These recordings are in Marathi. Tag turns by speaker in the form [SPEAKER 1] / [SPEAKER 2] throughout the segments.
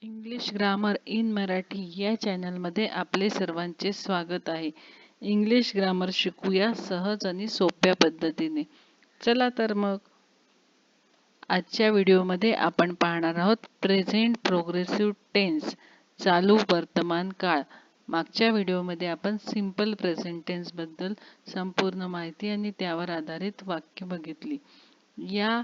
[SPEAKER 1] इंग्लिश ग्रामर इन मराठी या चॅनलमध्ये आपले सर्वांचे स्वागत आहे. इंग्लिश ग्रामर शिकूया सहज आणि सोप्या पद्धतीने. चला तर मग आजच्या व्हिडिओमध्ये आपण पाहणार आहोत प्रेझेंट प्रोग्रेसिव्ह टेन्स, चालू वर्तमान काळ. मागच्या व्हिडिओमध्ये आपण सिंपल प्रेझेंट टेन्स बद्दल संपूर्ण माहिती आणि त्यावर आधारित वाक्य बघितली. या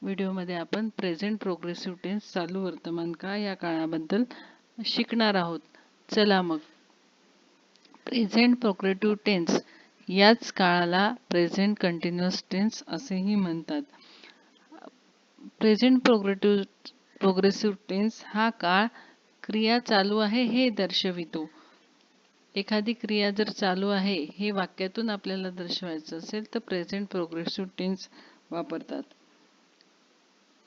[SPEAKER 1] व्हिडिओमध्ये आपण प्रेझेंट प्रोग्रेसिव्ह टेन्स, चालू वर्तमान काळ या काळाबद्दल शिकणार आहोत. चला मग. प्रेझेंट प्रोग्रेसिव्ह टेन्स याच काळाला प्रेझेंट कंटिन्युअस टेन्स असेही म्हणतात. प्रेझेंट प्रोग्रेसिव्ह टेन्स हा काळ क्रिया चालू आहे हे दर्शवितो. एखादी क्रिया जर चालू आहे हे वाक्यातून आपल्याला दर्शवायचं असेल तर प्रेझेंट प्रोग्रेसिव्ह टेन्स वापरतात.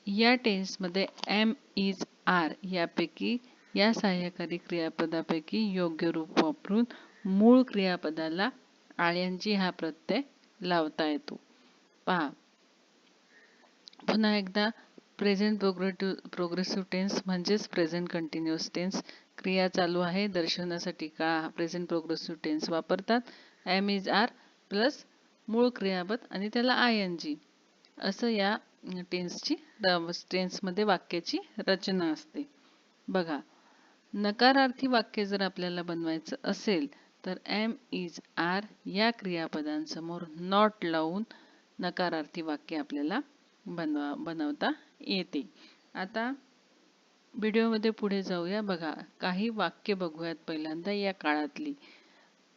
[SPEAKER 1] या टेन्समध्ये एम, इज, आर यापैकी या सहाय्यकारी क्रियापदापैकी योग्य रूप वापरून मूळ क्रियापदाला आयएनजी हा प्रत्यय लावता येतो. पहा पुन्हा एकदा. प्रेझेंट प्रोग्रेसिव्ह टेन्स म्हणजेच प्रेझेंट कंटिन्युअस टेन्स. क्रिया चालू आहे दर्शवण्यासाठी का प्रेझेंट प्रोग्रेसिव्ह टेन्स वापरतात. एम, इज, आर प्लस मूळ क्रियापद आणि त्याला आयएनजी असं या टेन्समध्ये वाक्याची रचना असते. बघा, नकारार्थी वाक्य जर आपल्याला बनवायचं असेल तर एम, इज, आर या क्रियापदांसमोर नॉट लावून नकारार्थी वाक्य आपल्याला बनवता येते. आता व्हिडिओमध्ये पुढे जाऊया. बघा, काही वाक्य बघूयात. पहिल्यांदा या काळातली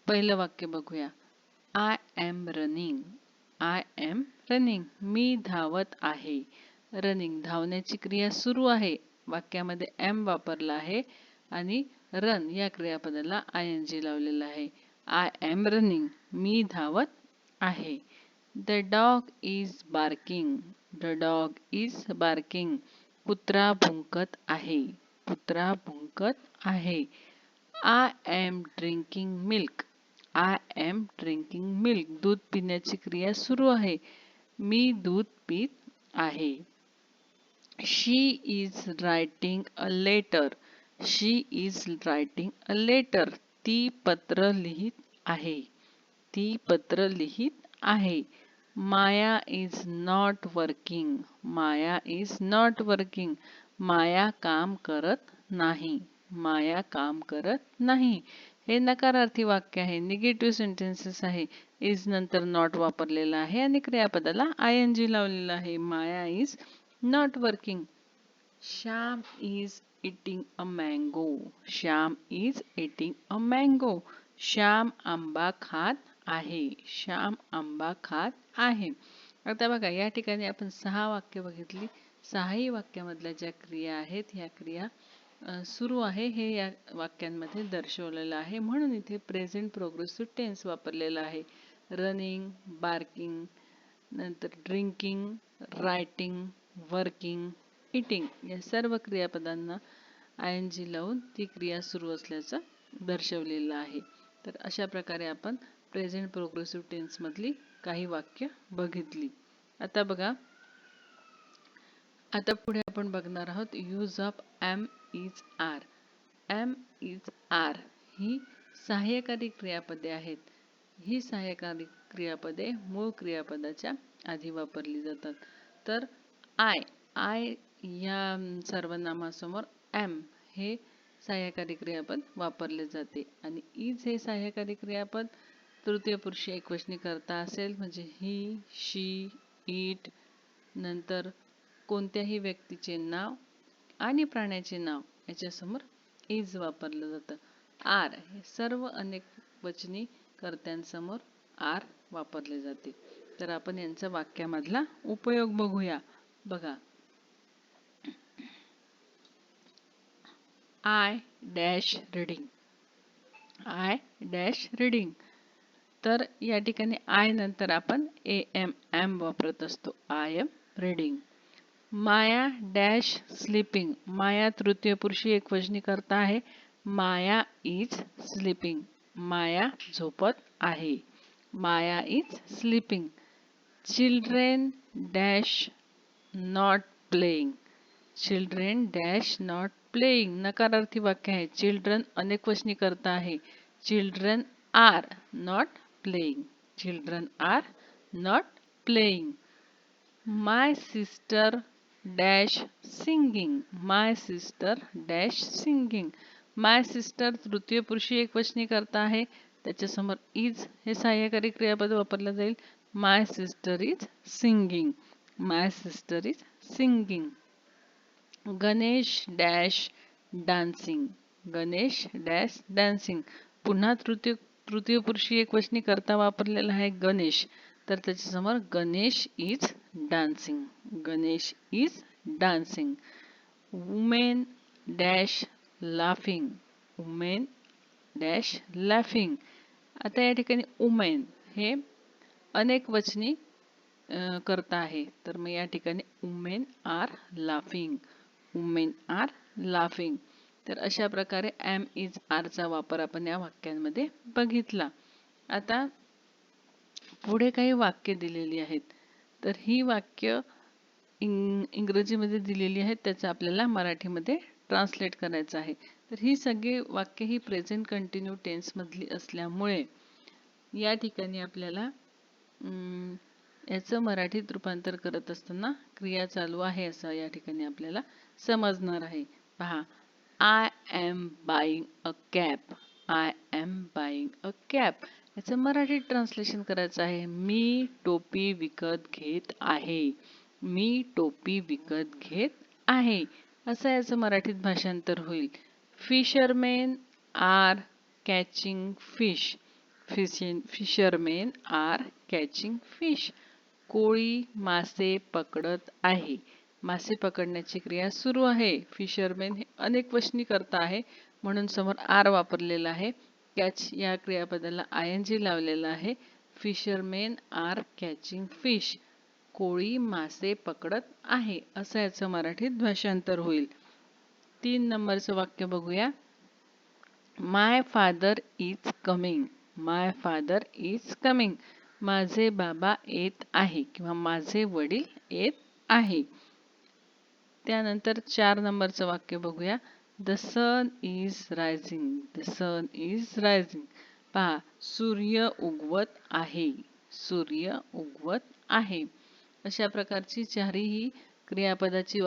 [SPEAKER 1] पहिलं वाक्य बघूया. I am running. I am running. मी धावत आहे. रनिंग धावण्याची क्रिया सुरू आहे. वाक्यामध्ये एम वापरला आहे आणि रन या क्रियापदाला आयएनजी लावलेला आहे. I am running. मी धावत आहे. The dog is barking. The dog is barking. कुत्रा भुंकत आहे. कुत्रा भुंकत आहे. I am drinking milk. I am drinking milk. दूध पिण्याची क्रिया सुरू आहे. मी दूध पीत आहे. She is writing a letter. She is writing a letter. ती पत्र लिहित आहे. ती पत्र लिहित आहे. Maya is not working. Maya is not working. Maya काम करत नाही. माया काम करत नाही. हे नकारार्थी वाक्य आहे. निगेटिव्ह सेंटेन्सेस आहे. इज नंतर नॉट वापरलेला आहे आणि क्रियापदाला आयएनजी लावलेला आहे. Maya is not working. Shyam is eating a mango. Shyam is eating a mango. Shyam आंबा खात आहे. श्याम आंबा खात आहे. आता बघा, या ठिकाणी आपण 6 वाक्य बघितली. 6ही वाक्यामधल्या ज्या क्रिया आहेत ह्या क्रिया सुरू आहे हे या वाक्यांमध्ये दर्शवलेलं आहे. म्हणून इथे प्रेझेंट प्रोग्रेसिव्ह टेन्स वापरलेला आहे. रनिंग, बार्किंग, नंतर ड्रिंकिंग, रायटिंग, वर्किंग, इटिंग या सर्व क्रियापदांना आयएनजी लावून ती क्रिया सुरू असल्याचं दर्शवलेलं आहे. तर अशा प्रकारे आपण प्रेझेंट प्रोग्रेसिव्ह टेन्समधली काही वाक्य बघितली. आता बघा, आता पुढे आपण बघणार आहोत use of am, is, are. Am, is, are ही सहाय्यकारी क्रियापदे आहेत. ही सहाय्यकारी क्रियापदे मूळ क्रियापदाच्या आधी वापरली जातात. तर आय या सर्वनामासमोर एम हे सहाय्यकारी क्रियापद वापरले जाते आणि इज हे सहाय्यकारी क्रियापद तृतीय पुरुषी एकवचनी करता असेल म्हणजे ही, शी, इट, नंतर कोणत्याही व्यक्तीचे नाव आणि प्राण्याचे नाव याच्यासमोर इज वापरलं जातं. आर हे सर्व अनेक वचनी कर्त्यांसमोर आर वापरले जाते. तर आपण यांचा वाक्यामधला उपयोग बघूया. बघा, I dash reading. I dash reading. तर या ठिकाणी आय नंतर आपण एम वापरत असतो. I am reading. Maya dash sleeping. Maya तृतीय पुरुषी एकवचनी करता आहे. Maya is sleeping. माया झोपत आहे. Maya is sleeping. Children dash not playing. Children dash not playing नकारार्थी वाक्य आहे. चिल्ड्रन अनेकवचनी करता आहे. Children are not playing. Children are not playing. My sister dash singing. My sister dash singing. My sister तृतीय पुरुषी एकवचनी करता आहे. त्याच्यासमोर इज हे सहाय्यकारी क्रियापद वापरलं जाईल. My sister is singing. My sister is singing. Ganesh dash dancing. Ganesh dash dancing. पुन्हा तृतीय पुरुषी एकवचनी करता वापरलेला आहे गणेश. तर त्याच्यासमोर Ganesh is dancing. Ganesh is dancing. Women dash laughing. Women dash laughing. आता या ठिकाणी वुमेन हे अनेक वचनी करता आहे. तर मग या ठिकाणी women are laughing. Women are laughing. तर अशा प्रकारे एम इज आरचा वापर आपण या वाक्यांमध्ये बघितला. आता पुढे काही वाक्य दिलेली आहेत. तर ही वाक्य इंग्रजीमध्ये दिलेली आहेत. त्याचं आपल्याला मराठीमध्ये ट्रान्सलेट करायचं आहे. तर ही सगळी वाक्य ही प्रेझेंट कंटिन्यू टेन्समधली असल्यामुळे या ठिकाणी आपल्याला याचं मराठीत रूपांतर करत असताना क्रिया चालू आहे असं या ठिकाणी आपल्याला समजणार आहे. पहा, I am buying a cap. I am buying a cap. याचं मराठीत ट्रान्सलेशन करायचं आहे. मी टोपी विकत घेत आहे. मी टोपी विकत घेत आहे असं याचं मराठीत भाषांतर होईल. Fishermen are catching fish. Fishermen are catching fish. कोळी मासे पकडत आहे. मासे पकडण्याची क्रिया सुरू आहे. फिशरमेन हे अनेक वचनी करता आहे म्हणून समोर आर वापरलेला आहे. कॅच या क्रियापदाला ING लावलेला आहे. Fishermen are catching fish. कोळी मासे पकडत आहे असं याचं मराठीत भाषांतर होईल. 3 नंबरचं वाक्य बघूया. My father is coming. My father is coming. माझे बाबा येत आहे किंवा माझे वडील येत आहे. त्यानंतर 4 नंबरचं वाक्य बघूया. The sun is rising. The sun is rising. पहा, सूर्य उगवत आहे. सूर्य उगवत आहे. अशा प्रकारची चारही क्रियापदाची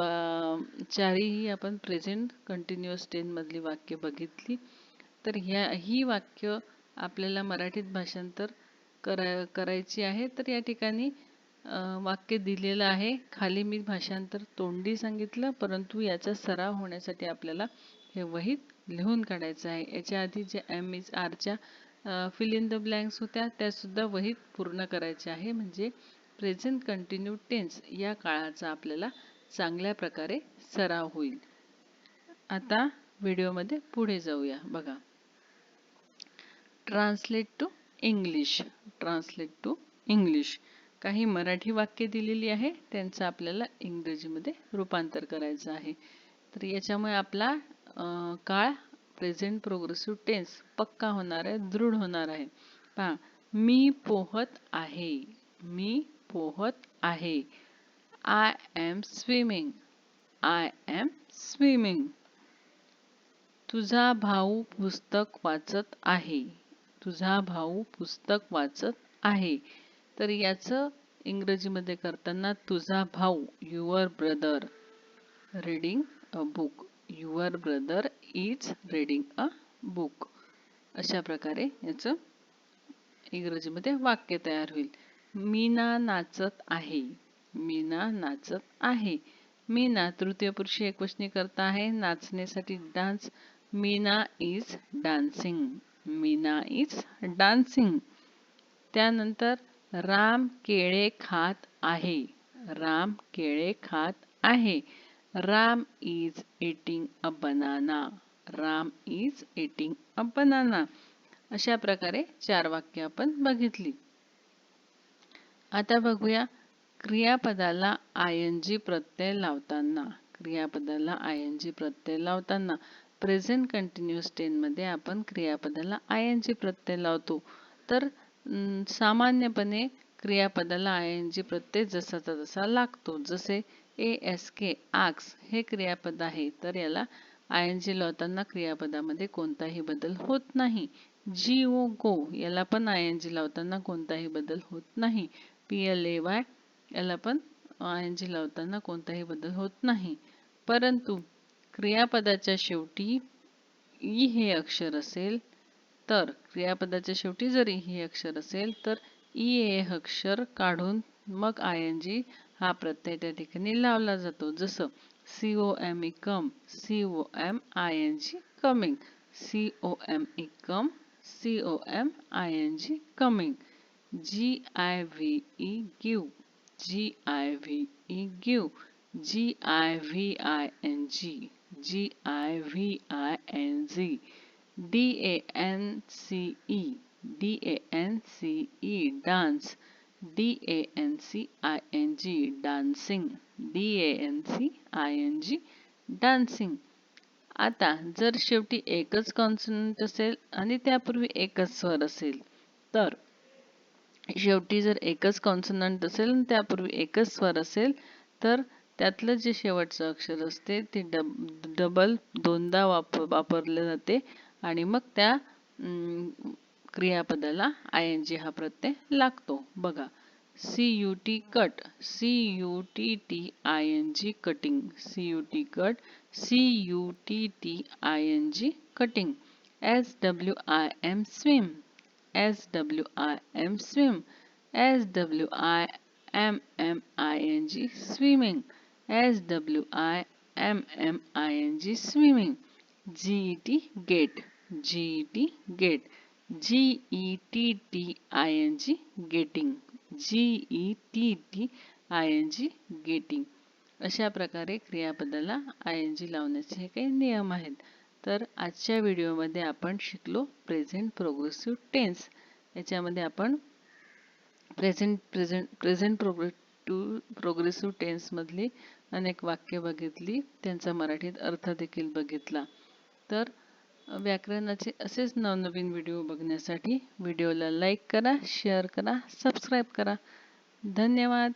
[SPEAKER 1] चारही आपण प्रेझेंट कंटिन्युअस टेन्स मधली वाक्य बघितली. तर ही वाक्य आपल्याला मराठीत भाषांतर करायची आहे. तर या ठिकाणी वाक्य दिलेलं आहे. खाली मी भाषांतर तोंडी सांगितलं, परंतु याचा सराव होण्यासाठी आपल्याला हे वहीत लिहून काढायचं आहे. याच्या आधी जे एम इज आरच्या फिल इन द ब्लँक्स होत्या त्या सुद्धा वहीत पूर्ण करायच्या आहे. म्हणजे प्रेझेंट कंटिन्यू टेन्स या काळाचा आपल्याला चांगल्या प्रकारे सराव होईल. आता व्हिडिओमध्ये पुढे जाऊया. बघा, translate to English. Translate to English. काही मराठी वाक्य दिलेली आहे, त्यांचं आपल्याला इंग्रजीमध्ये रूपांतर करायचं आहे. तर याच्यामुळे आपला काळ प्रेझेंट प्रोग्रेसिव्ह टेन्स पक्का होणार आहे, दृढ होणार आहे. पहा, मी पोहत आहे. मी पोहत आहे. I am swimming. I am swimming. तुझा भाऊ पुस्तक वाचत आहे. तुझा भाऊ पुस्तक वाचत आहे. तर याचं इंग्रजीमध्ये करताना तुझा भाऊ, your brother reading a book. Your brother is reading a book. अशा प्रकारे याचं इंग्रजीमध्ये वाक्य तयार होईल. मीना नाचत आहे. मीना नाचत आहे. मीना तृतीय पुरुषी एकवचनी करता आहे. नाचण्यासाठी dance. Meena is dancing. Meena is dancing. त्यानंतर राम केळे खात आहे. राम केळे खात आहे. Ram is eating a banana. Ram is eating a banana. अशा प्रकारे 4 वाक्य आपण बघितली. आता बघूया क्रियापदाला ING प्रत्यय लावताना. क्रियापदाला ING प्रत्यय लावताना प्रेझेंट कंटिन्युअस टेन्स मध्ये आपण क्रियापदाला ING प्रत्यय लावतो. तर सामान्यपणे क्रियापदाला ING प्रत्यय जसाचा तसा लागतो. जसे ASK आस्क हे क्रियापद आहे, तर याला ING लावताना क्रियापदामध्ये कोणताही बदल होत नाही. go याला पण ING लावताना कोणताही बदल होत नाही. PLAY याला पण ING लावताना कोणताही बदल होत नाही. परंतु क्रियापदाच्या शेवटी ई हे अक्षर असेल तर क्रियापदाच्या शेवटी जर ई हे अक्षर असेल तर ई हे अक्षर काढून मग ING हा प्रत्यय त्या ठिकाणी लावला जातो. जसं COME come, COMING coming, COME come, COMING coming, GIVE give, GIVE give, GIVING, GIVING, DANCE, DANCE dance, DANCING dancing, DANCING dancing. आता जर शेवटी एकच कॉन्सोनंट असेल आणि त्यापूर्वी एकच स्वर असेल तर शेवटी जर एकच कॉन्सोनंट असेल आणि त्यापूर्वी एकच स्वर असेल तर त्यातलं जे शेवटचं अक्षर असते ते डबल दोनदा वापरले जाते आणि मग त्या क्रियापदाला ING हा प्रत्यय लागतो. बघा CUT cut, CUTTING cutting, CUT cut, CUTTING cutting, SWIM swim, SWIM swim, SWIMMING swimming, SWIMMING swimming, GET get, GET get, GETTING getting, GETTING getting. अशा प्रकारे क्रियापदाला ING लावण्याचे हे काही नियम आहेत. तर आजच्या व्हिडिओमध्ये आपण शिकलो प्रेझेंट प्रोग्रेसिव्ह टेन्स. याच्यामध्ये आपण प्रेझेंट प्रोग्रेसिव्ह टेन्समधली अनेक वाक्य बघितली, त्यांचा मराठीत अर्थ देखील बघितला. तर व्याकरणाचे असेच नवनवीन व्हिडिओ बघण्यासाठी व्हिडिओला लाईक करा, शेअर करा, सबस्क्राईब करा. धन्यवाद.